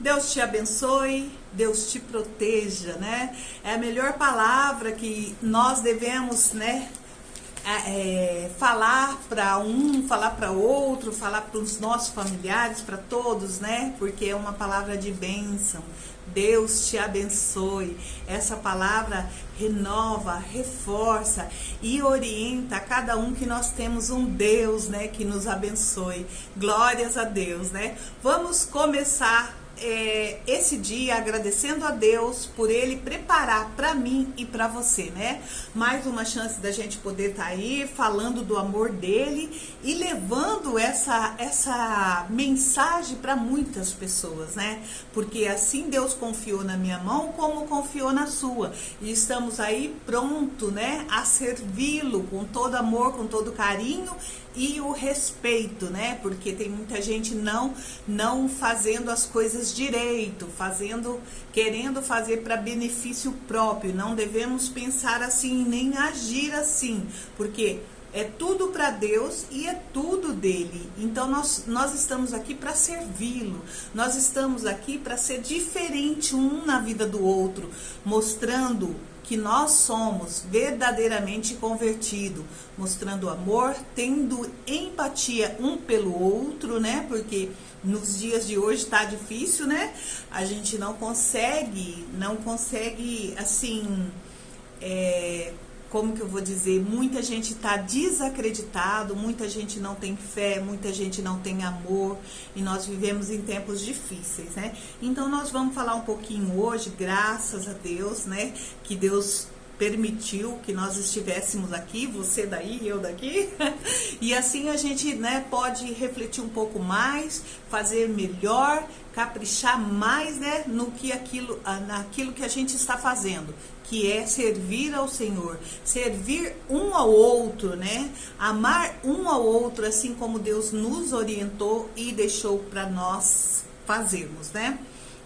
Deus te abençoe, Deus te proteja, né? É a melhor palavra que nós devemos, né? Falar para um, falar para outro, falar para os nossos familiares, para todos, né? Porque é uma palavra de bênção. Deus te abençoe. Essa palavra renova, reforça e orienta a cada um que nós temos um Deus, né? Que nos abençoe. Glórias a Deus, né? Vamos começar esse dia agradecendo a Deus por Ele preparar para mim e para você, né? Mais uma chance da gente poder estar aí falando do amor dele e levando essa mensagem para muitas pessoas, né? Porque assim Deus confiou na minha mão como confiou na sua, e estamos aí pronto, né, a servi-lo com todo amor, com todo carinho e o respeito, né? Porque tem muita gente não fazendo as coisas direito, querendo fazer para benefício próprio. Não devemos pensar assim, nem agir assim, porque é tudo para Deus e é tudo dele. Então nós estamos aqui para servi-lo. Nós estamos aqui para ser diferente um na vida do outro, mostrando que nós somos verdadeiramente convertidos, mostrando amor, tendo empatia um pelo outro, né? Porque nos dias de hoje tá difícil, né? A gente não consegue assim, como que eu vou dizer, muita gente está desacreditado, muita gente não tem fé, muita gente não tem amor, e nós vivemos em tempos difíceis, né? Então nós vamos falar um pouquinho hoje, graças a Deus, né? Que Deus permitiu que nós estivéssemos aqui, você daí, eu daqui, e assim a gente, né, pode refletir um pouco mais, fazer melhor, caprichar mais, né, naquilo que a gente está fazendo, que é servir ao Senhor, servir um ao outro, né, amar um ao outro, assim como Deus nos orientou e deixou para nós fazermos, né?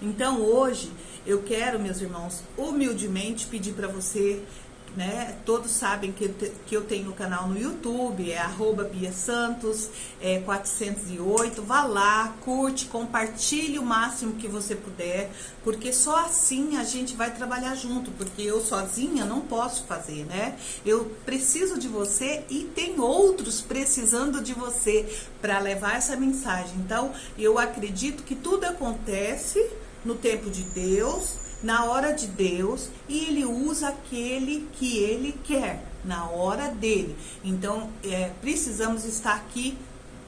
Então hoje eu quero, meus irmãos, humildemente pedir para você, né? Todos sabem que eu tenho um canal no YouTube, é @BiaSantos 408. Vá lá, curte, compartilhe o máximo que você puder, porque só assim a gente vai trabalhar junto, porque eu sozinha não posso fazer, né? Eu preciso de você e tem outros precisando de você para levar essa mensagem. Então, eu acredito que tudo acontece no tempo de Deus, na hora de Deus, e Ele usa aquele que Ele quer, na hora dele. Então, precisamos estar aqui,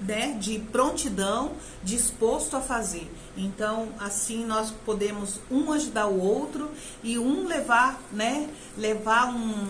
né, de prontidão, disposto a fazer. Então, assim nós podemos um ajudar o outro e um levar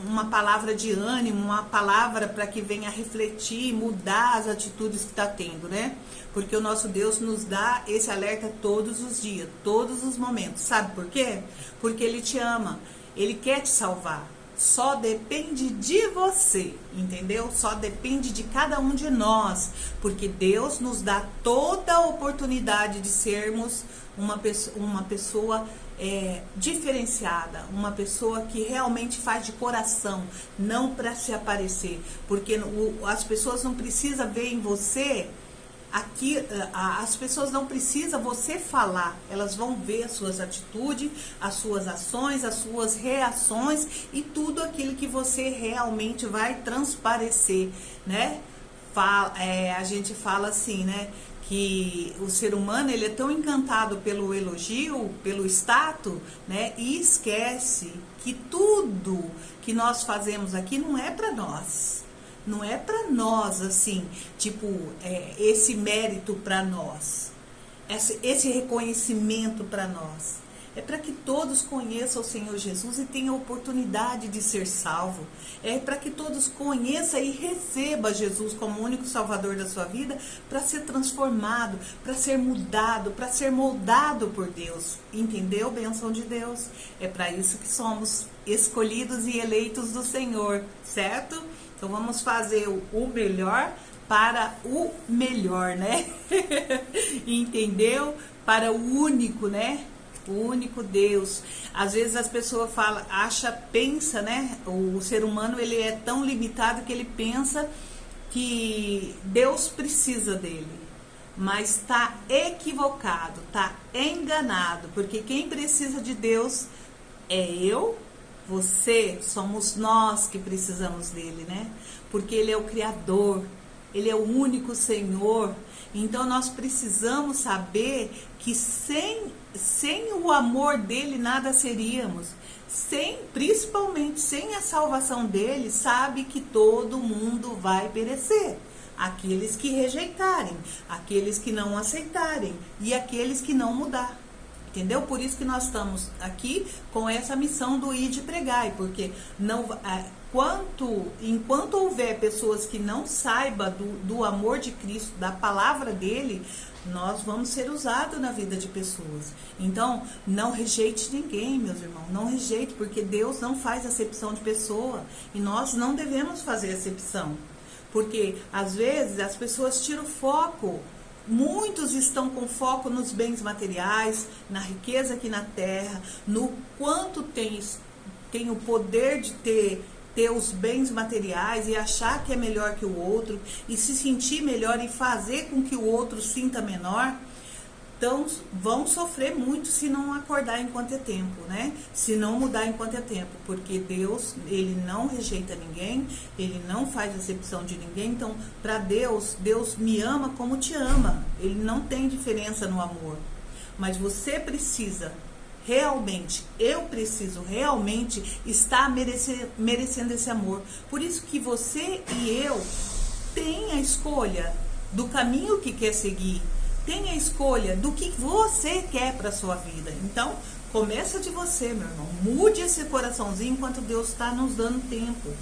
uma palavra de ânimo, uma palavra para que venha refletir, mudar as atitudes que está tendo, né? Porque o nosso Deus nos dá esse alerta todos os dias, todos os momentos. Sabe por quê? Porque Ele te ama, Ele quer te salvar. Só depende de você, entendeu? Só depende de cada um de nós, porque Deus nos dá toda a oportunidade de sermos uma pessoa diferenciada, uma pessoa que realmente faz de coração, não para se aparecer, porque as pessoas não precisam ver em você. Aqui, as pessoas não precisam você falar, elas vão ver as suas atitudes, as suas ações, as suas reações e tudo aquilo que você realmente vai transparecer, né? A gente fala assim, né? Que o ser humano, ele é tão encantado pelo elogio, pelo status, né? E esquece que tudo que nós fazemos aqui não é para nós. Não é para nós, assim, tipo, esse mérito para nós, esse reconhecimento para nós. É para que todos conheçam o Senhor Jesus e tenham a oportunidade de ser salvo. É para que todos conheçam e recebam Jesus como o único Salvador da sua vida, para ser transformado, para ser mudado, para ser moldado por Deus. Entendeu? Bênção de Deus. É para isso que somos escolhidos e eleitos do Senhor, certo? Então vamos fazer o melhor para o melhor, né? Entendeu? Para o único, né? O único Deus. Às vezes as pessoas pensa, né? O ser humano, ele é tão limitado que ele pensa que Deus precisa dele. mas está equivocado, está enganado, porque quem precisa de Deus é eu, você, somos nós que precisamos dele, né? Porque ele é o Criador, ele é o único Senhor. Então nós precisamos saber que sem o amor dele nada seríamos. Principalmente sem a salvação dele, sabe que todo mundo vai perecer. Aqueles que rejeitarem, aqueles que não aceitarem e aqueles que não mudar. Entendeu? Por isso que nós estamos aqui com essa missão do ir de pregar, porque enquanto houver pessoas que não saibam do amor de Cristo, da palavra dele, nós vamos ser usados na vida de pessoas. Então, não rejeite ninguém, meus irmãos, não rejeite, porque Deus não faz acepção de pessoa e nós não devemos fazer acepção, porque às vezes as pessoas tiram o foco. Muitos estão com foco nos bens materiais, na riqueza aqui na terra, no quanto tem o poder de ter os bens materiais e achar que é melhor que o outro e se sentir melhor e fazer com que o outro sinta menor. Então, vão sofrer muito se não acordar enquanto é tempo, né? Se não mudar enquanto é tempo, porque Deus, ele não rejeita ninguém, ele não faz acepção de ninguém. Então, para Deus, Deus me ama como te ama. Ele não tem diferença no amor. Mas você precisa realmente, eu preciso realmente estar merecendo esse amor. Por isso que você e eu tem a escolha do caminho que quer seguir. Tem a escolha do que você quer para a sua vida. Então, começa de você, meu irmão. Mude esse coraçãozinho enquanto Deus está nos dando tempo.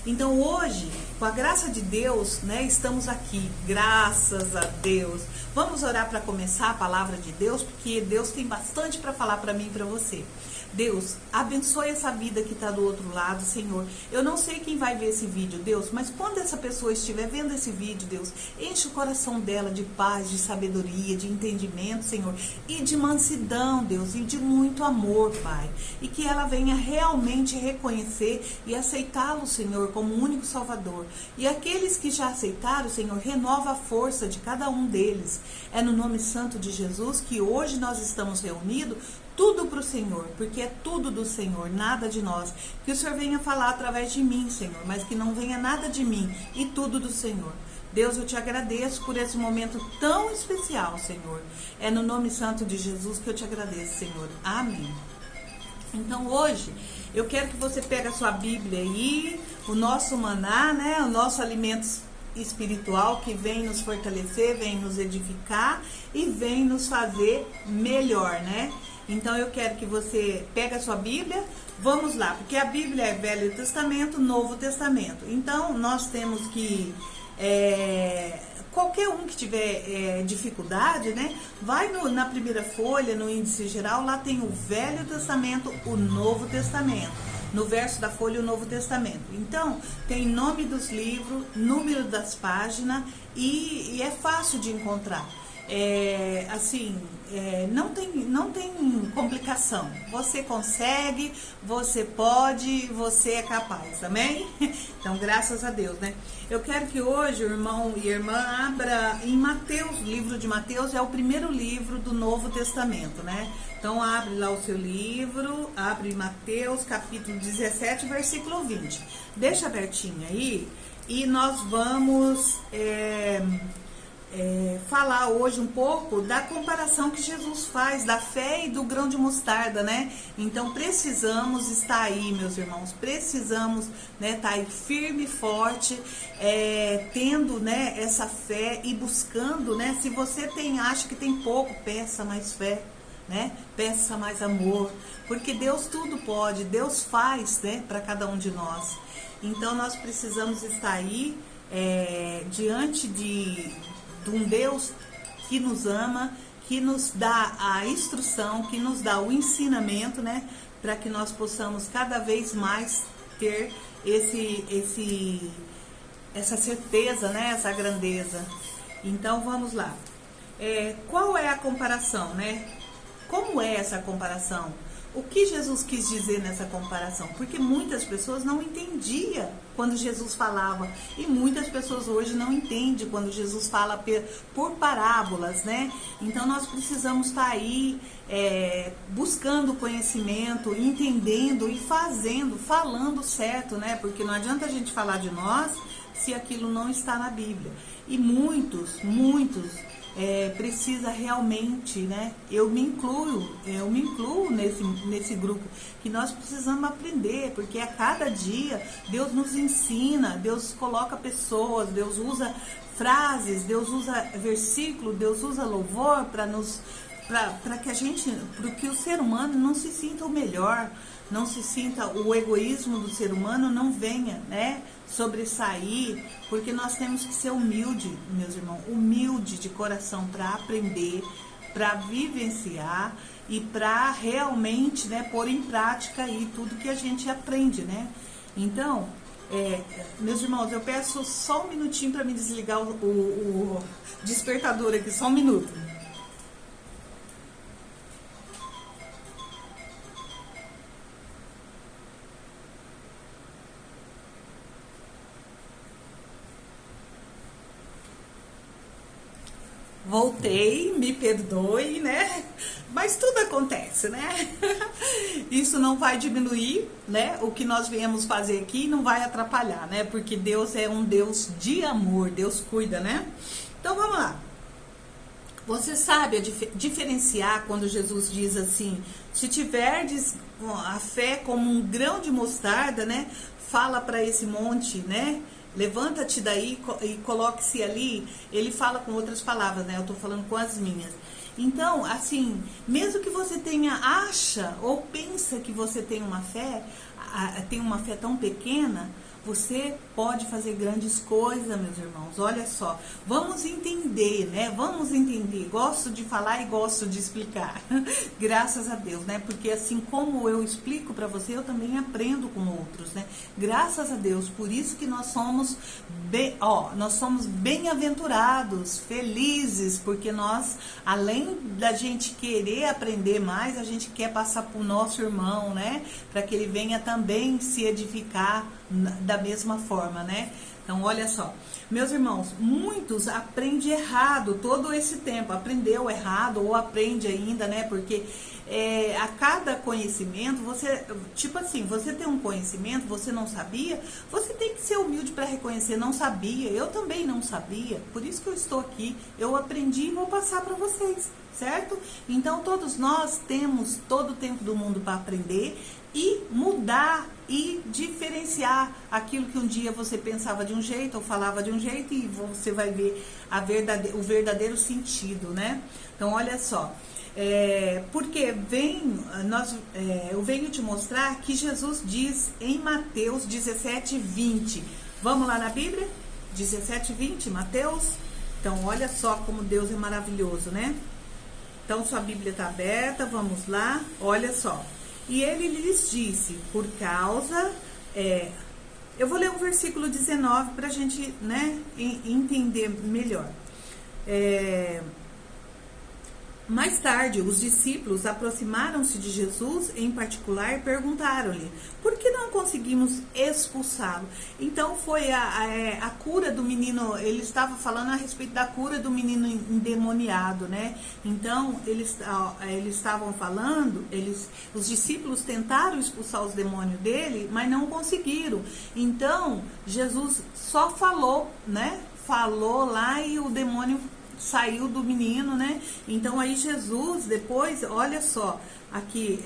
Então, hoje, com a graça de Deus, né, estamos aqui. Graças a Deus. Vamos orar para começar a palavra de Deus, porque Deus tem bastante para falar para mim e para você. Deus, abençoe essa vida que está do outro lado, Senhor. Eu não sei quem vai ver esse vídeo, Deus, mas quando essa pessoa estiver vendo esse vídeo, Deus, enche o coração dela de paz, de sabedoria, de entendimento, Senhor, e de mansidão, Deus, e de muito amor, Pai. E que ela venha realmente reconhecer e aceitá-lo, Senhor, como o único Salvador. E aqueles que já aceitaram, Senhor, renova a força de cada um deles. É no nome santo de Jesus que hoje nós estamos reunidos, tudo para o Senhor, porque é tudo do Senhor, nada de nós. Que o Senhor venha falar através de mim, Senhor, mas que não venha nada de mim e tudo do Senhor. Deus, eu te agradeço por esse momento tão especial, Senhor. É no nome santo de Jesus que eu te agradeço, Senhor. Amém. Então hoje eu quero que você pegue a sua Bíblia aí, o nosso maná, né, o nosso alimento espiritual que vem nos fortalecer, vem nos edificar e vem nos fazer melhor, né? Então eu quero que você pegue a sua Bíblia, vamos lá, porque a Bíblia é Velho Testamento, Novo Testamento. Então nós temos que, qualquer um que tiver dificuldade, né, vai na primeira folha, no índice geral, lá tem o Velho Testamento, o Novo Testamento. No verso da folha, o Novo Testamento. Então, tem nome dos livros, número das páginas e é fácil de encontrar. Não tem complicação. Você consegue, você pode, você é capaz, amém? Então, graças a Deus, né? Eu quero que hoje o irmão e a irmã abra em Mateus, o livro de Mateus é o primeiro livro do Novo Testamento, né? Então, abre lá o seu livro, abre Mateus, capítulo 17, versículo 20. Deixa abertinho aí e nós vamos falar hoje um pouco da comparação que Jesus faz da fé e do grão de mostarda, né? Então precisamos estar aí, meus irmãos, precisamos, né, estar aí firme e forte, tendo, né, essa fé e buscando, né? Se você acha que tem pouco, peça mais fé, né? Peça mais amor, porque Deus tudo pode, Deus faz, né, para cada um de nós. Então nós precisamos estar aí diante de um Deus que nos ama, que nos dá a instrução, que nos dá o ensinamento, né, para que nós possamos cada vez mais ter essa certeza, né, essa grandeza. Então vamos lá. Qual é a comparação, né? Como é essa comparação? O que Jesus quis dizer nessa comparação? Porque muitas pessoas não entendiam quando Jesus falava, e muitas pessoas hoje não entendem quando Jesus fala por parábolas, né? Então nós precisamos estar aí buscando conhecimento, entendendo e falando certo, né? Porque não adianta a gente falar de nós se aquilo não está na Bíblia. E muitos precisa realmente, né? Eu me incluo nesse grupo, que nós precisamos aprender, porque a cada dia Deus nos ensina, Deus coloca pessoas, Deus usa frases, Deus usa versículo, Deus usa louvor para que o ser humano não se sinta o melhor, não se sinta, o egoísmo do ser humano não venha, né, sobressair, porque nós temos que ser humilde, meus irmãos, humilde de coração para aprender, para vivenciar e para realmente, né, pôr em prática aí tudo que a gente aprende, né? Então, meus irmãos, eu peço só um minutinho para me desligar o despertador aqui, só um minuto. Voltei, me perdoe, né? Mas tudo acontece, né? Isso não vai diminuir, né? O que nós viemos fazer aqui não vai atrapalhar, né? Porque Deus é um Deus de amor, Deus cuida, né? Então vamos lá. Você sabe diferenciar quando Jesus diz assim: se tiverdes a fé como um grão de mostarda, né? Fala para esse monte, né? Levanta-te daí e coloque-se ali. Ele fala com outras palavras, né? Eu tô falando com as minhas. Então, assim, mesmo que você acha ou pensa que você tem uma fé tão pequena, você pode fazer grandes coisas, meus irmãos. Olha só, vamos entender, né? Vamos entender. Gosto de falar e gosto de explicar. Graças a Deus, né? Porque assim como eu explico para você, eu também aprendo com outros, né? Graças a Deus. Por isso que nós somos bem-aventurados, felizes, porque nós, além da gente querer aprender mais, a gente quer passar para o nosso irmão, né? Para que ele venha também se edificar da mesma forma, né? Então, olha só, meus irmãos, muitos aprendem errado todo esse tempo, aprendeu errado ou aprende ainda, né? Porque a cada conhecimento, você tem um conhecimento, você não sabia, você tem que ser humilde para reconhecer, não sabia, eu também não sabia, por isso que eu estou aqui, eu aprendi e vou passar para vocês, certo? Então, todos nós temos todo o tempo do mundo para aprender e mudar e diferenciar aquilo que um dia você pensava de um jeito ou falava de um jeito, e você vai ver o verdadeiro sentido, né? Então, olha só, porque eu venho te mostrar que Jesus diz em Mateus 17:20. Vamos lá na Bíblia? 17:20, Mateus. Então, olha só como Deus é maravilhoso, né? Então, sua Bíblia está aberta, vamos lá, olha só. E ele lhes disse, por causa... eu vou ler o versículo 19 para a gente, né, entender melhor. Mais tarde, os discípulos aproximaram-se de Jesus em particular e perguntaram-lhe: por que não conseguimos expulsá-lo? Então foi a cura do menino, ele estava falando a respeito da cura do menino endemoniado, né? Então eles estavam falando, os discípulos tentaram expulsar os demônios dele, mas não conseguiram. Então Jesus só falou, né? Falou lá e o demônio saiu do menino, né? Então aí Jesus depois, olha só, aqui,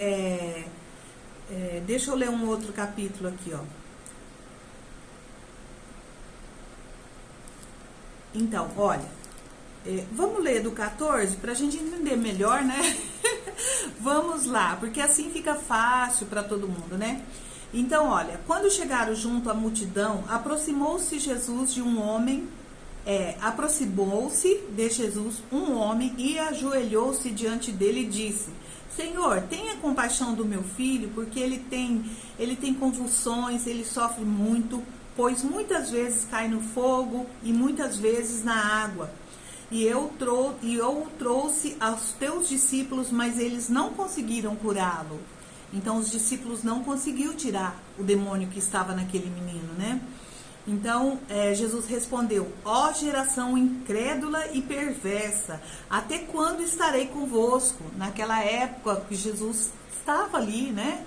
deixa eu ler um outro capítulo aqui, ó. Então, olha, vamos ler do 14 pra gente entender melhor, né? Vamos lá, porque assim fica fácil para todo mundo, né? Então, olha, quando chegaram junto à multidão, aproximou-se de Jesus um homem e ajoelhou-se diante dele e disse: Senhor, tenha compaixão do meu filho, porque ele tem convulsões, ele sofre muito, pois muitas vezes cai no fogo e muitas vezes na água. E eu o trouxe aos teus discípulos, mas eles não conseguiram curá-lo. Então os discípulos não conseguiram tirar o demônio que estava naquele menino, né? Então Jesus respondeu: ó geração incrédula e perversa, até quando estarei convosco? Naquela época que Jesus estava ali, né?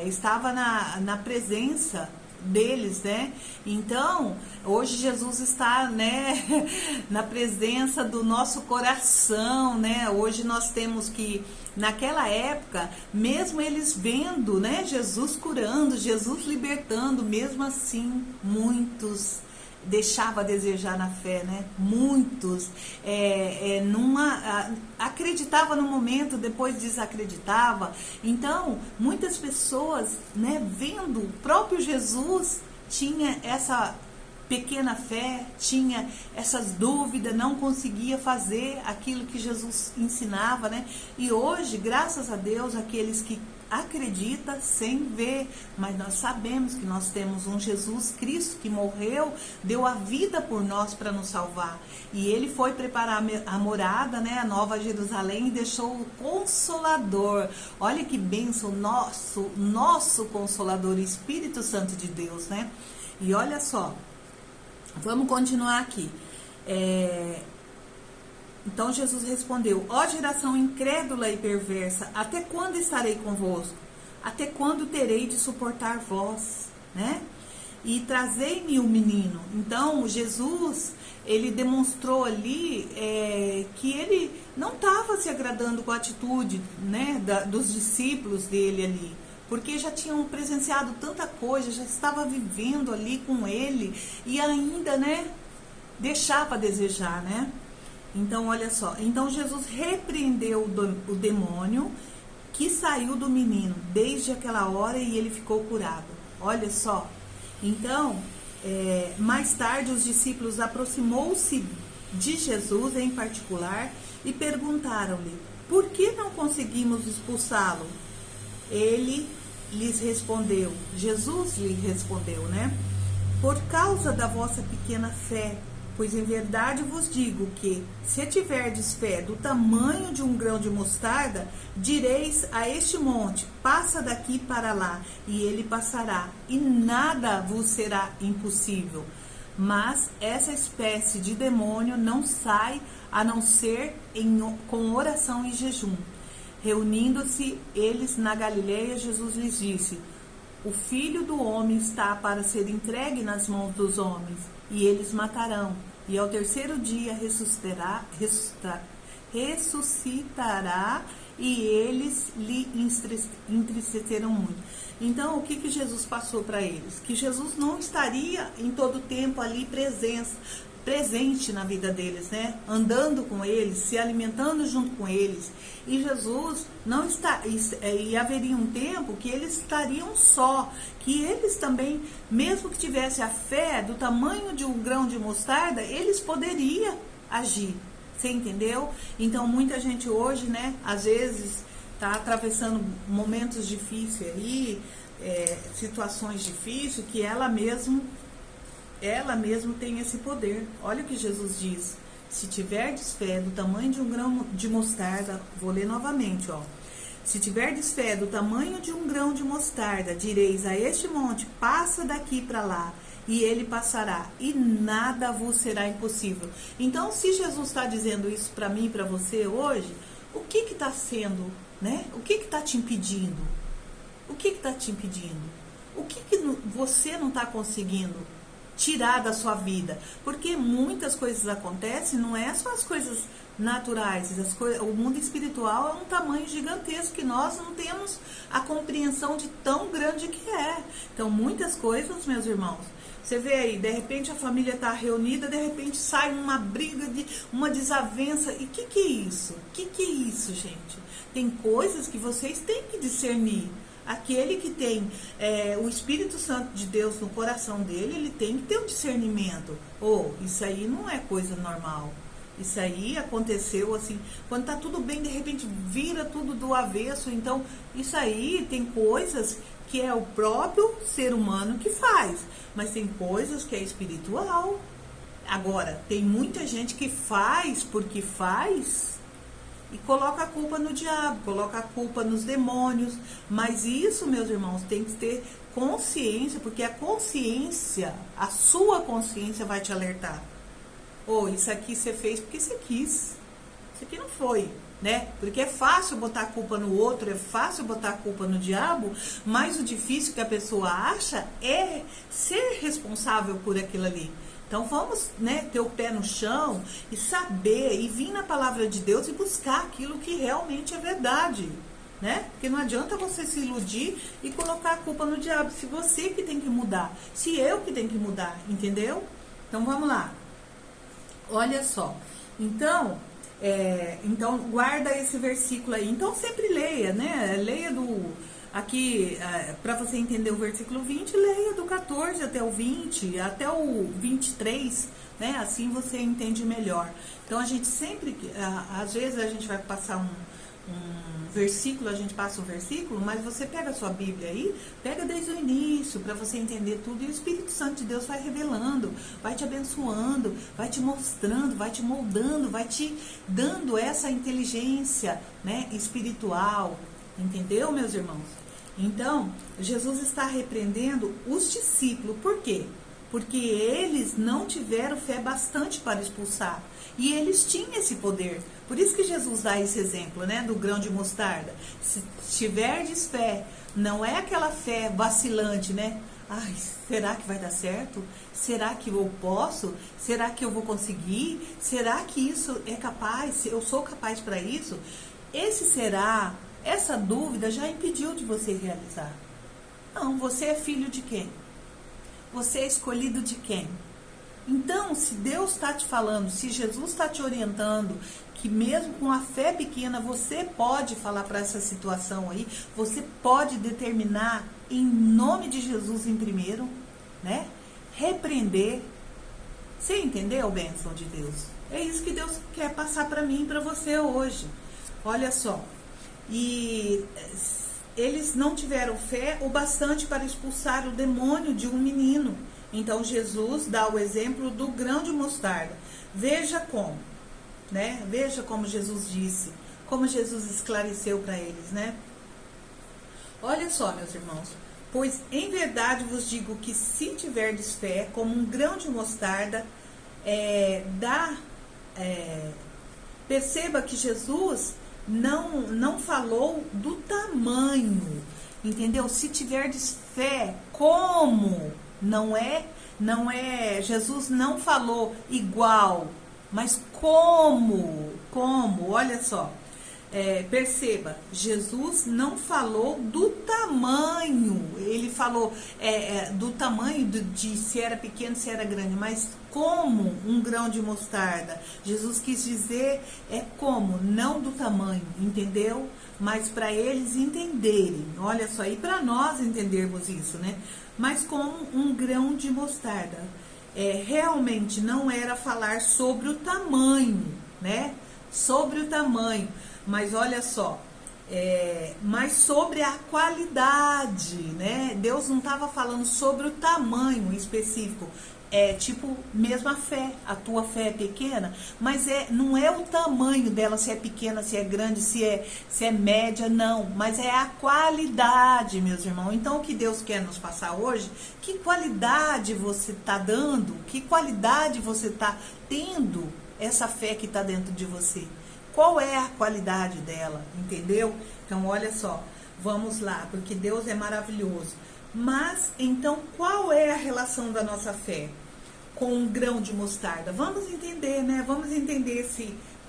Estava na presença deles, né? Então, hoje Jesus está, né, na presença do nosso coração, né? Hoje nós temos que, naquela época, mesmo eles vendo, né, Jesus curando, Jesus libertando, mesmo assim, muitos deixava a desejar na fé, né? Muitos acreditava no momento, depois desacreditava. Então, muitas pessoas, né, vendo o próprio Jesus, tinha essa pequena fé, tinha essas dúvidas, não conseguia fazer aquilo que Jesus ensinava, né? E hoje, graças a Deus, aqueles que acredita sem ver, mas nós sabemos que nós temos um Jesus Cristo que morreu, deu a vida por nós para nos salvar, e ele foi preparar a morada, né, a Nova Jerusalém, e deixou o Consolador. Olha que bênção, nosso Consolador, Espírito Santo de Deus, né? E olha só, vamos continuar aqui. Então Jesus respondeu: ó geração incrédula e perversa, até quando estarei convosco? Até quando terei de suportar vós? Né? E trazei-me o menino. Então Jesus, ele demonstrou ali que ele não estava se agradando com a atitude, né, dos discípulos dele ali, porque já tinham presenciado tanta coisa, já estava vivendo ali com ele, e ainda, né, deixava a desejar, né? Então, olha só. Então, Jesus repreendeu o demônio que saiu do menino desde aquela hora, e ele ficou curado. Olha só. Então, mais tarde, os discípulos aproximou-se de Jesus em particular e perguntaram-lhe: por que não conseguimos expulsá-lo? Ele lhes respondeu, Jesus lhe respondeu, né? Por causa da vossa pequena fé. Pois em verdade vos digo que, se tiverdes fé do tamanho de um grão de mostarda, direis a este monte: passa daqui para lá, e ele passará, e nada vos será impossível. Mas essa espécie de demônio não sai a não ser com oração e jejum. Reunindo-se eles na Galileia, Jesus lhes disse: o Filho do Homem está para ser entregue nas mãos dos homens, e eles matarão, e ao terceiro dia ressuscitará, e eles lhe entristecerão muito. Então, o que Jesus passou para eles? Que Jesus não estaria em todo o tempo ali presente na vida deles, né? Andando com eles, se alimentando junto com eles. E Jesus não está, e haveria um tempo que eles estariam só, que eles também, mesmo que tivesse a fé do tamanho de um grão de mostarda, eles poderiam agir. Você entendeu? Então, muita gente hoje, né, às vezes está atravessando momentos difíceis aí, situações difíceis, que ela mesmo tem esse poder. Olha o que Jesus diz: se tiverdes fé do tamanho de um grão de mostarda, vou ler novamente, ó. Se tiverdes fé do tamanho de um grão de mostarda, direis a este monte: passa daqui para lá, e ele passará, e nada vos será impossível. Então, se Jesus está dizendo isso para mim e para você hoje, o que está sendo, né? O que está te impedindo? O que está te impedindo? O que você não está conseguindo tirar da sua vida? Porque muitas coisas acontecem, não é só as coisas naturais, o mundo espiritual é um tamanho gigantesco que nós não temos a compreensão de tão grande que é. Então, muitas coisas, meus irmãos, você vê aí, de repente a família está reunida, de repente sai uma briga, uma desavença. E o que é isso? O que é isso, gente? Tem coisas que vocês têm que discernir. Aquele que tem o Espírito Santo de Deus no coração dele, ele tem que ter um discernimento. Isso aí não é coisa normal. Isso aí aconteceu assim, quando tá tudo bem, de repente vira tudo do avesso. Então, isso aí tem coisas que é o próprio ser humano que faz, mas tem coisas que é espiritual. Agora, tem muita gente que faz porque faz, e coloca a culpa no diabo, coloca a culpa nos demônios. Mas isso, meus irmãos, tem que ter consciência, porque a consciência, a sua consciência vai te alertar. Isso aqui você fez porque você quis. Isso aqui não foi, né? Porque é fácil botar a culpa no outro, é fácil botar a culpa no diabo, mas o difícil que a pessoa acha é ser responsável por aquilo ali. Então vamos, né, ter o pé no chão e saber, e vir na palavra de Deus e buscar aquilo que realmente é verdade, né? Porque não adianta você se iludir e colocar a culpa no diabo, se você que tem que mudar, se eu que tenho que mudar, entendeu? Então vamos lá. Olha só. Então guarda esse versículo aí. Então sempre leia, né? Leia aqui, para você entender o versículo 20, leia do 14 até o 20, até o 23, né? Assim você entende melhor. Então a gente sempre, às vezes a gente vai passar um versículo, a gente passa um versículo, mas você pega a sua Bíblia aí, pega desde o início, para você entender tudo, e o Espírito Santo de Deus vai revelando, vai te abençoando, vai te mostrando, vai te moldando, vai te dando essa inteligência, né, espiritual, entendeu, meus irmãos? Então, Jesus está repreendendo os discípulos, por quê? Porque eles não tiveram fé bastante para expulsar. E eles tinham esse poder. Por isso que Jesus dá esse exemplo, né, do grão de mostarda. Se tiverdes fé, não é aquela fé vacilante, né? Ai, será que vai dar certo? Será que eu posso? Será que eu vou conseguir? Será que isso é capaz? Eu sou capaz para isso? Essa dúvida já impediu de você realizar. Não, você é filho de quem? Você é escolhido de quem? Então, se Deus está te falando, se Jesus está te orientando, que mesmo com a fé pequena, você pode falar para essa situação aí, você pode determinar em nome de Jesus em primeiro, né? Repreender. Você entendeu, bênção de Deus? É isso que Deus quer passar para mim e para você hoje. Olha só. E eles não tiveram fé o bastante para expulsar o demônio de um menino. Então Jesus dá o exemplo do grão de mostarda. Veja como, né? Veja como Jesus disse, como Jesus esclareceu para eles, né? Olha só, meus irmãos. Pois em verdade vos digo que se tiverdes fé como um grão de mostarda, perceba que Jesus não falou do tamanho, entendeu? Se tiverdes fé, como? Não é, Jesus não falou igual, mas como, olha só, perceba, Jesus não falou do tamanho, ele falou do tamanho de se era pequeno, se era grande, mas como um grão de mostarda. Jesus quis dizer como, não do tamanho, entendeu? Mas para eles entenderem, olha só, e para nós entendermos isso, né? Mas como um grão de mostarda. Realmente não era falar sobre o tamanho, né? Sobre o tamanho. Mas olha só, mas sobre a qualidade, né? Deus não estava falando sobre o tamanho específico. Tipo, mesmo a fé, a tua fé é pequena, mas não é o tamanho dela, se é pequena, se é grande, se é média, não, mas é a qualidade, meus irmãos. Então, o que Deus quer nos passar hoje, que qualidade você está dando, que qualidade você está tendo essa fé que está dentro de você? Qual é a qualidade dela, entendeu? Então, olha só, vamos lá, porque Deus é maravilhoso. Mas, então, qual é a relação da nossa fé com um grão de mostarda? Vamos entender, né? Vamos entender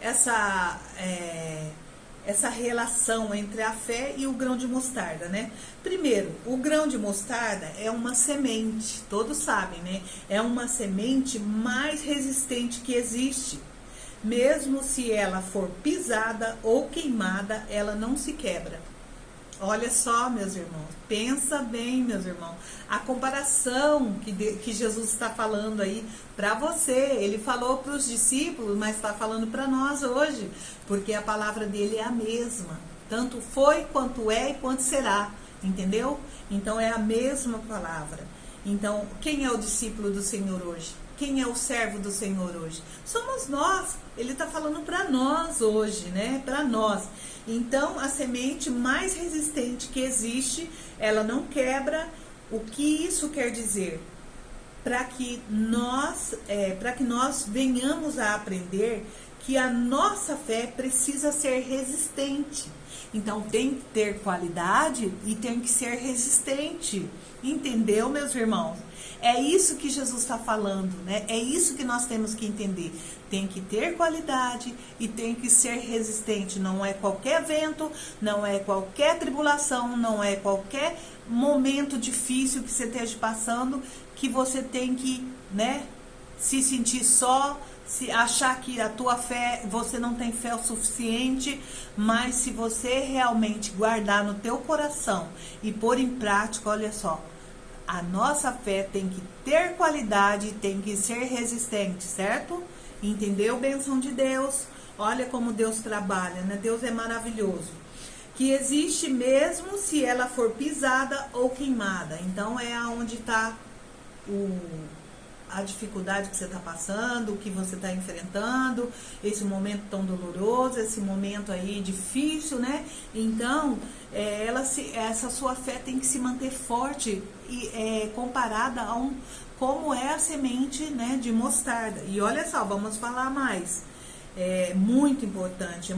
essa relação entre a fé e o grão de mostarda, né? Primeiro, o grão de mostarda é uma semente, todos sabem, né? É uma semente mais resistente que existe. Mesmo se ela for pisada ou queimada, ela não se quebra. Olha só, meus irmãos, pensa bem, meus irmãos, a comparação que Jesus está falando aí para você. Ele falou para os discípulos, mas está falando para nós hoje, porque a palavra dele é a mesma. Tanto foi, quanto é e quanto será, entendeu? Então é a mesma palavra. Então, quem é o discípulo do Senhor hoje? quem é o servo do Senhor hoje? Somos nós. Ele está falando para nós hoje, né? Para nós. Então, a semente mais resistente que existe, ela não quebra. O que isso quer dizer? Para que nós venhamos a aprender que a nossa fé precisa ser resistente. Então, tem que ter qualidade e tem que ser resistente. Entendeu, meus irmãos? É isso que Jesus está falando, né? É isso que nós temos que entender. Tem que ter qualidade e tem que ser resistente. Não é qualquer vento, não é qualquer tribulação, não é qualquer momento difícil que você esteja passando que você tem que, né, se sentir só, se achar que a tua fé, você não tem fé o suficiente, mas se você realmente guardar no teu coração e pôr em prática, olha só, a nossa fé tem que ter qualidade e tem que ser resistente, certo? Entendeu, bênção de Deus? Olha como Deus trabalha, né? Deus é maravilhoso. Que existe mesmo se ela for pisada ou queimada. Então é aonde está a dificuldade que você está passando, o que você está enfrentando, esse momento tão doloroso, esse momento aí difícil, né? Então, essa sua fé tem que se manter forte e comparada a como é a semente, né, de mostarda. E olha só, vamos falar mais. É muito importante.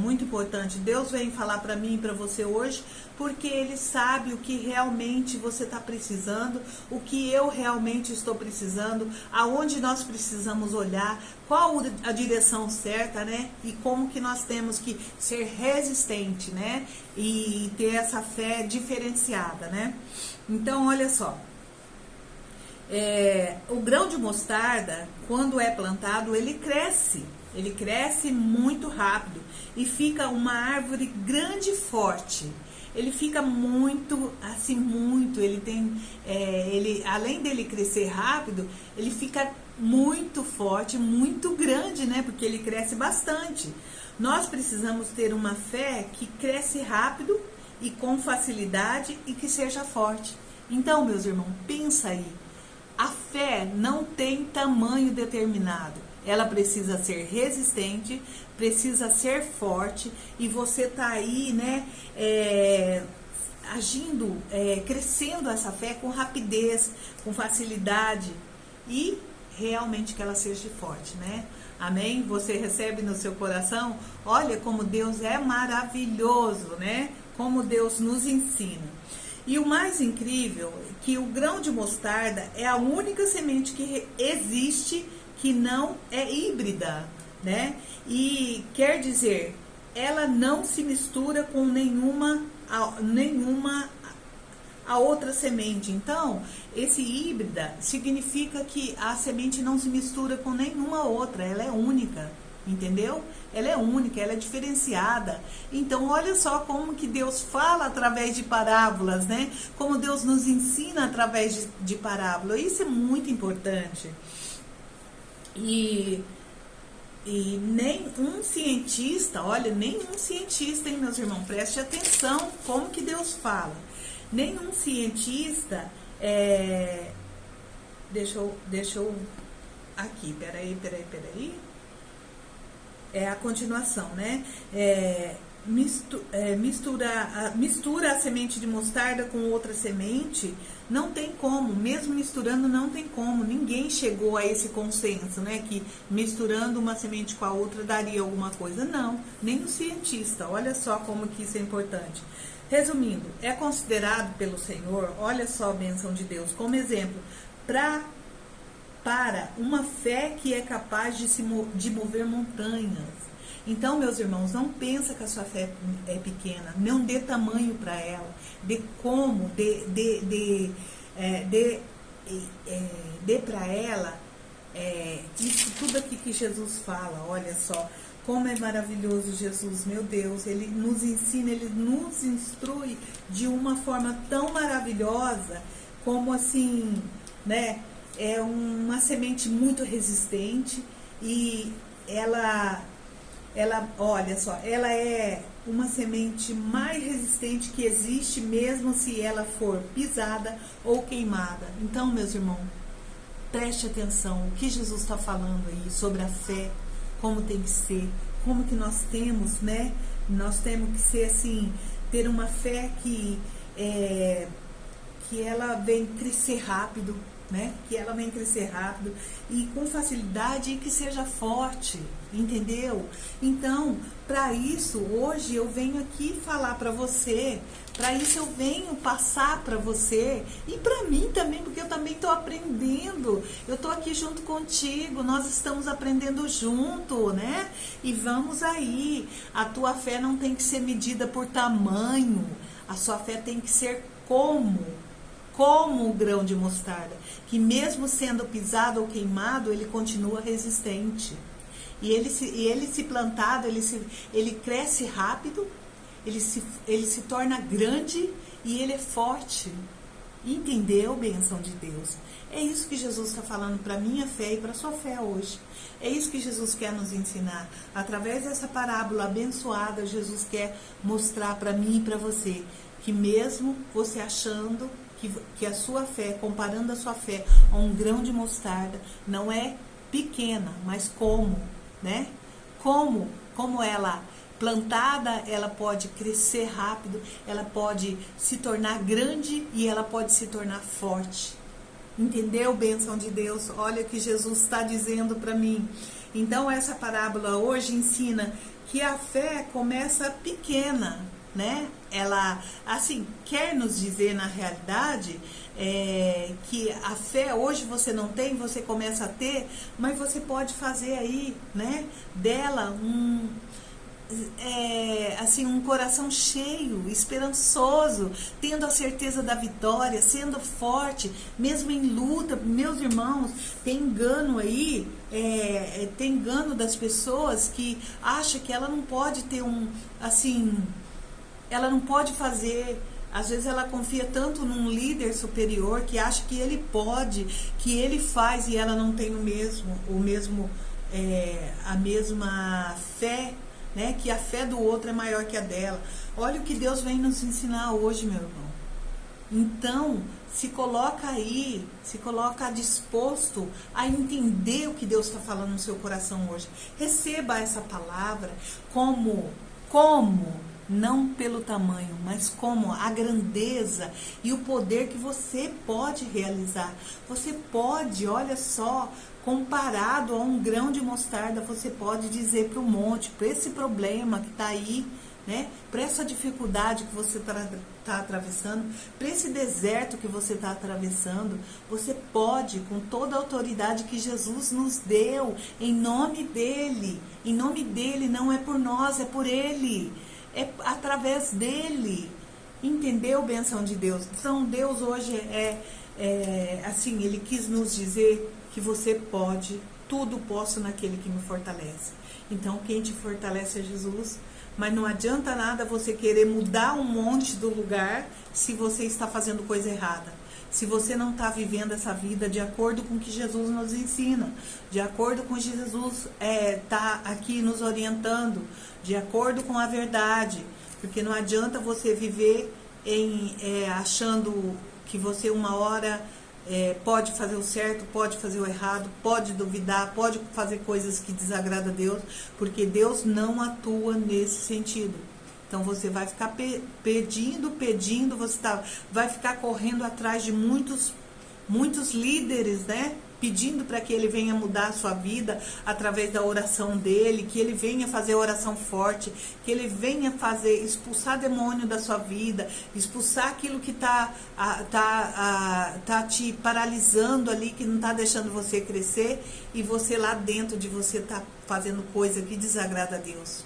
Deus vem falar para mim e para você hoje, porque Ele sabe o que realmente você está precisando, o que eu realmente estou precisando, aonde nós precisamos olhar, qual a direção certa, né? E como que nós temos que ser resistente, né? E ter essa fé diferenciada, né? Então, olha só. O grão de mostarda, quando é plantado, ele cresce muito rápido e fica uma árvore grande e forte. Ele fica além dele crescer rápido, ele fica muito forte, muito grande, né? Porque ele cresce bastante. Nós precisamos ter uma fé que cresce rápido e com facilidade e que seja forte. Então, meus irmãos, pensa aí. A fé não tem tamanho determinado. Ela precisa ser resistente, precisa ser forte, e você tá aí, né, agindo, crescendo essa fé com rapidez, com facilidade, e realmente que ela seja forte, né? Amém? Você recebe no seu coração? Olha como Deus é maravilhoso, né? Como Deus nos ensina. E o mais incrível é que o grão de mostarda é a única semente que existe que não é híbrida, né? E quer dizer, ela não se mistura com nenhuma a outra semente. Então, esse híbrida significa que a semente não se mistura com nenhuma outra, ela é única. Entendeu? Ela é única, ela é diferenciada. Então, olha só como que Deus fala através de parábolas, né? Como Deus nos ensina através de parábolas. Isso é muito importante. E nenhum cientista, hein, meus irmãos, preste atenção como que Deus fala. Nenhum cientista, deixa eu, aqui, peraí. É a continuação, né? Mistura a semente de mostarda com outra semente, não tem como, mesmo misturando não tem como, ninguém chegou a esse consenso, né, que misturando uma semente com a outra daria alguma coisa, não, nem o cientista. Olha só como que isso é importante. Resumindo, é considerado pelo Senhor, olha só a bênção de Deus, como exemplo, para uma fé que é capaz de mover montanhas. Então, meus irmãos, não pensa que a sua fé é pequena, não dê tamanho para ela, dê para ela isso tudo aqui que Jesus fala. Olha só, como é maravilhoso Jesus, meu Deus, Ele nos ensina, Ele nos instrui de uma forma tão maravilhosa, como assim, né? É uma semente muito resistente e ela, olha só, ela é uma semente mais resistente que existe, mesmo se ela for pisada ou queimada. Então, meus irmãos, Preste atenção, o que Jesus está falando aí sobre a fé, como tem que ser, como que nós temos, né? Nós temos que ser assim, ter uma fé que ela vem crescer rápido, né? Que ela vem crescer rápido e com facilidade e que seja forte, entendeu? Então, para isso, hoje eu venho aqui falar para você, para isso eu venho passar para você e para mim também, porque eu também estou aprendendo, eu estou aqui junto contigo, nós estamos aprendendo junto, né? E vamos aí, a tua fé não tem que ser medida por tamanho, a sua fé tem que ser como o grão de mostarda, que mesmo sendo pisado ou queimado, ele continua resistente. E ele se plantado, ele cresce rápido, ele se torna grande e ele é forte. Entendeu, bênção de Deus? É isso que Jesus está falando para a minha fé e para a sua fé hoje. É isso que Jesus quer nos ensinar. Através dessa parábola abençoada, Jesus quer mostrar para mim e para você que mesmo você achando que a sua fé, comparando a sua fé a um grão de mostarda, não é pequena, mas né? Como ela plantada, ela pode crescer rápido, ela pode se tornar grande e ela pode se tornar forte. Entendeu, bênção de Deus? Olha o que Jesus está dizendo para mim. Então, essa parábola hoje ensina que a fé começa pequena, né? Ela, assim, quer nos dizer na realidade que a fé hoje você não tem, você começa a ter, mas você pode fazer aí, né? Dela um coração cheio, esperançoso, tendo a certeza da vitória, sendo forte, mesmo em luta. Meus irmãos, tem engano aí, tem engano das pessoas que acham que ela não pode ter ela não pode fazer. Às vezes ela confia tanto num líder superior que acha que ele pode, que ele faz, e ela não tem a mesma fé, né? Que a fé do outro é maior que a dela. Olha o que Deus vem nos ensinar hoje, meu irmão. Então, se coloca aí, se coloca disposto a entender o que Deus está falando no seu coração hoje. Receba essa palavra como não pelo tamanho, mas como a grandeza e o poder que você pode realizar. Você pode, olha só, comparado a um grão de mostarda, você pode dizer para o monte, para esse problema que está aí, né? Para essa dificuldade que você está atravessando, para esse deserto que você está atravessando, você pode, com toda a autoridade que Jesus nos deu, em nome dele. Em nome dele, não é por nós, é por ele. É através dele. Entendeu, bênção de Deus? Então, Deus hoje ele quis nos dizer que você pode, tudo posso naquele que me fortalece. Então, quem te fortalece é Jesus. Mas não adianta nada você querer mudar um monte do lugar se você está fazendo coisa errada. Se você não está vivendo essa vida de acordo com o que Jesus nos ensina, de acordo com o que Jesus está aqui nos orientando, de acordo com a verdade. Porque não adianta você viver achando que você uma hora pode fazer o certo, pode fazer o errado, pode duvidar, pode fazer coisas que desagradam a Deus, porque Deus não atua nesse sentido. Então você vai ficar pedindo, você vai ficar correndo atrás de muitos líderes, né? Pedindo para que ele venha mudar a sua vida através da oração dele, que ele venha fazer oração forte, que ele venha expulsar demônio da sua vida, expulsar aquilo que tá te paralisando ali, que não está deixando você crescer, e você lá dentro de você tá fazendo coisa que desagrada a Deus,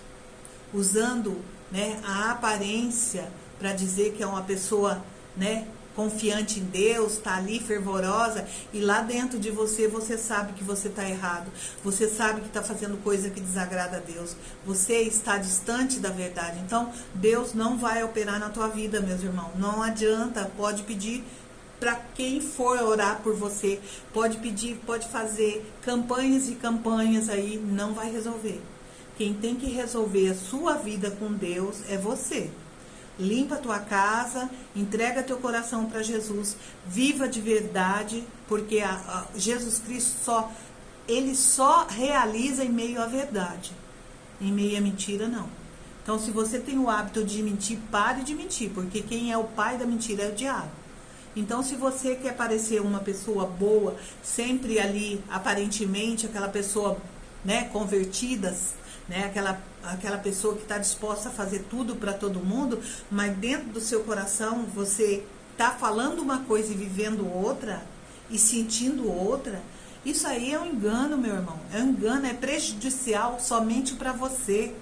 usando, né, a aparência para dizer que é uma pessoa, né, confiante em Deus, está ali fervorosa, e lá dentro de você, você sabe que você está errado, você sabe que está fazendo coisa que desagrada a Deus, você está distante da verdade. Então Deus não vai operar na tua vida, meus irmãos, não adianta. Pode pedir para quem for orar por você, pode pedir, pode fazer campanhas e campanhas aí, não vai resolver. Quem tem que resolver a sua vida com Deus é você. limpa a tua casa, entrega teu coração para Jesus, viva de verdade, porque Jesus Cristo ele só realiza em meio à verdade, em meio à mentira não. Então, se você tem o hábito de mentir, pare de mentir, porque quem é o pai da mentira é o diabo. Então, se você quer parecer uma pessoa boa, sempre ali, aparentemente, aquela pessoa, né, convertida, né, aquela pessoa que está disposta a fazer tudo para todo mundo, mas dentro do seu coração você está falando uma coisa e vivendo outra, e sentindo outra, isso aí é um engano, meu irmão. É um engano, é prejudicial somente para você.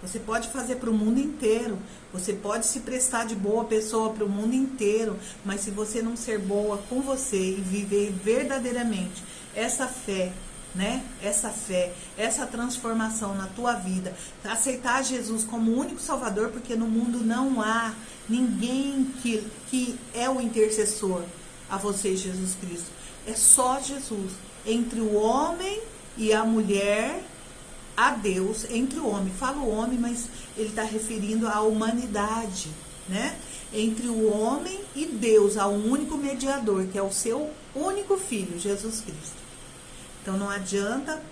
Você pode fazer para o mundo inteiro. Você pode se prestar de boa pessoa para o mundo inteiro. Mas se você não ser boa com você e viver verdadeiramente essa fé, né? Essa transformação na tua vida, aceitar Jesus como o único Salvador, porque no mundo não há ninguém que é o intercessor a você, Jesus Cristo. É só Jesus. Entre o homem e a mulher, a Deus, entre o homem. Fala o homem, mas ele está referindo à humanidade, né? Entre o homem e Deus, há um único mediador, que é o seu único filho, Jesus Cristo. Então não adianta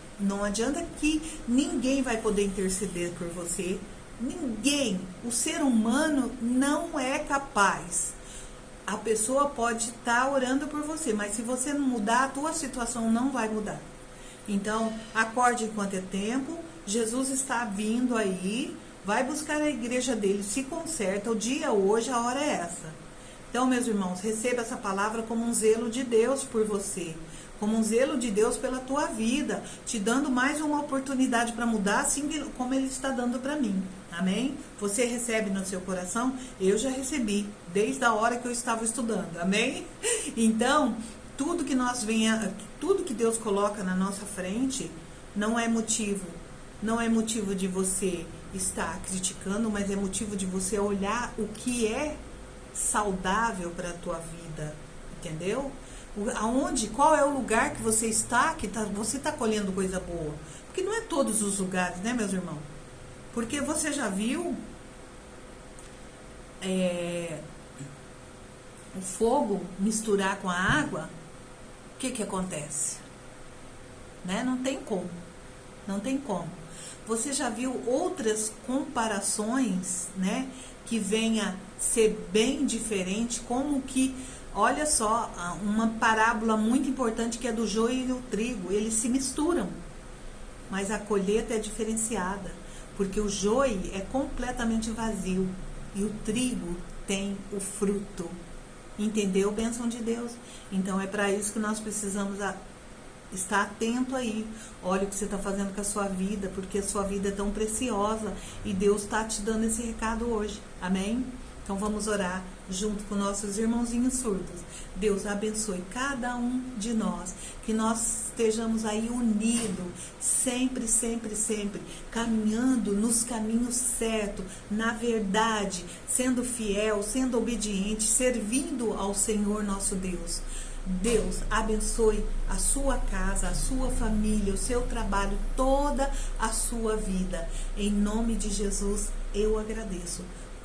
que ninguém vai poder interceder por você. Ninguém. O ser humano não é capaz. A pessoa pode estar orando por você, mas se você não mudar, a tua situação não vai mudar. Então, acorde enquanto é tempo. Jesus está vindo aí. Vai buscar a igreja dele, se conserta. O dia hoje, a hora é essa. Então, meus irmãos, receba essa palavra como um zelo de Deus por você, como um zelo de Deus pela tua vida, te dando mais uma oportunidade para mudar, assim como ele está dando para mim. Amém? Você recebe no seu coração? Eu já recebi, desde a hora que eu estava estudando. Amém? Então, tudo que Deus coloca na nossa frente não é motivo de você estar criticando, mas é motivo de você olhar o que é saudável para a tua vida, entendeu? Qual é o lugar que você está, você está colhendo coisa boa? Porque não é todos os lugares, né, meus irmãos? Porque você já viu o fogo misturar com a água? O que acontece? Né? Não tem como. Você já viu outras comparações, né, que venha ser bem diferente, como que, olha só, uma parábola muito importante que é do joio e o trigo, eles se misturam, mas a colheita é diferenciada, porque o joio é completamente vazio e o trigo tem o fruto, entendeu? Bênção de Deus. Então é para isso que nós precisamos estar atento aí. Olha o que você está fazendo com a sua vida, porque a sua vida é tão preciosa e Deus está te dando esse recado hoje. Amém? Então vamos orar junto com nossos irmãozinhos surdos. Deus abençoe cada um de nós, que nós estejamos aí unidos, sempre, caminhando nos caminhos certos, na verdade, sendo fiel, sendo obediente, servindo ao Senhor nosso Deus. Deus abençoe a sua casa, a sua família, o seu trabalho, toda a sua vida. Em nome de Jesus, eu agradeço.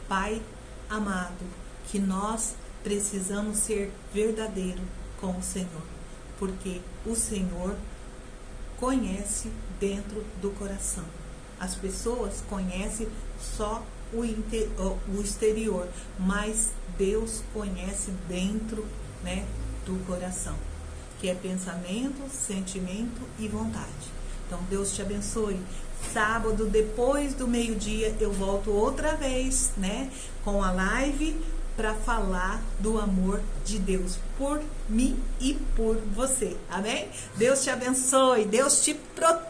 Pai amado, que nós precisamos ser verdadeiro com o Senhor, porque o Senhor conhece dentro do coração. As pessoas conhecem só o exterior, mas Deus conhece dentro, né, do coração, que é pensamento, sentimento e vontade. Então Deus te abençoe. Sábado, depois do meio-dia, eu volto outra vez, né, com a live para falar do amor de Deus por mim e por você. Amém? Deus te abençoe, Deus te proteja.